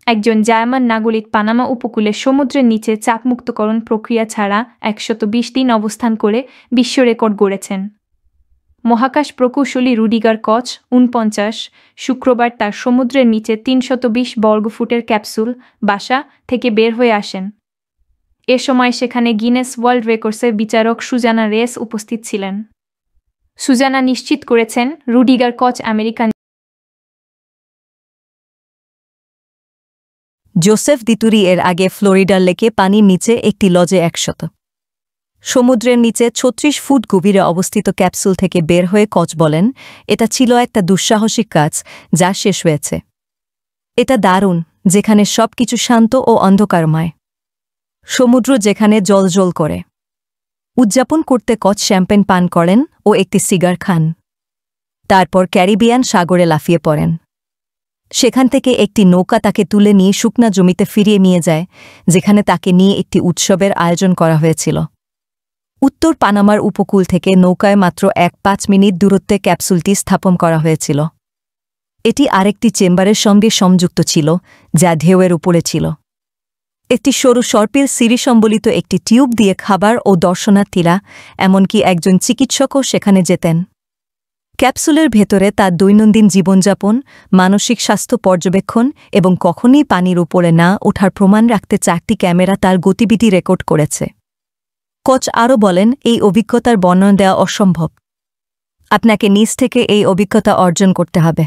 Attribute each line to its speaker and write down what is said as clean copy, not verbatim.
Speaker 1: একজন জার্মান নাগরিক পানামা উপকূলে সমুদ্রের নিচে চাপমুক্তকরণ প্রক্রিয়া ছাড়া 120 দিন অবস্থান করে বিশ্ব রেকর্ড গড়েছেন। মহাকাশ প্রকৌশলী রুডিগার কচ ৪৯ শুক্রবার তার সমুদ্রের নিচে ৩২০ বর্গফুটের ক্যাপসুল বাসা থেকে বের হয়ে আসেন। এ সময় সেখানে গিনেস ওয়ার্ল্ড রেকর্ডসের বিচারক সুজানা রেস উপস্থিত ছিলেন। সুজানা নিশ্চিত করেছেন, রুডিগার কচ আমেরিকান
Speaker 2: জোসেফ দিতুরি এর আগে ফ্লোরিডার লেকে পানির নিচে একটি লজে ১০০ সমুদ্রের নিচে ৩৬ ফুট গভীরে অবস্থিত ক্যাপসুল থেকে বের হয়ে কচ বলেন, এটা ছিল একটা দুঃসাহসিক কাজ যা শেষ হয়েছে। এটা দারুণ, যেখানে সবকিছু শান্ত ও অন্ধকারময়, সমুদ্র যেখানে জ্বলজ্বল করে। উদযাপন করতে কচ শ্যাম্পেন পান করেন ও একটি সিগার খান। তারপর ক্যারিবিয়ান সাগরে লাফিয়ে পড়েন। সেখান থেকে একটি নৌকা তাকে তুলে নিয়ে শুকনা জমিতে ফিরিয়ে নিয়ে যায়, যেখানে তাকে নিয়ে একটি উৎসবের আয়োজন করা হয়েছিল। উত্তর পানামার উপকূল থেকে নৌকায় মাত্র ১-৫ মিনিট দূরত্বে ক্যাপসুলটি স্থাপন করা হয়েছিল। এটি আরেকটি চেম্বারের সঙ্গে সংযুক্ত ছিল, যা ঢেউয়ের উপরে ছিল। একটি সরু সর্পিল সিঁড়ি সম্বলিত একটি টিউব দিয়ে খাবার ও দর্শনার্থীরা, এমনকি একজন চিকিৎসকও সেখানে যেতেন। ক্যাপসুলের ভেতরে তার দৈনন্দিন জীবনযাপন, মানসিক স্বাস্থ্য পর্যবেক্ষণ এবং কখনই পানির উপরে না ওঠার প্রমাণ রাখতে ৪টি ক্যামেরা তার গতিবিধি রেকর্ড করেছে। কচ আরও বলেন, এই অভিজ্ঞতার বর্ণনা দেওয়া অসম্ভব। আপনাকে নিজ থেকে এই অভিজ্ঞতা অর্জন করতে হবে।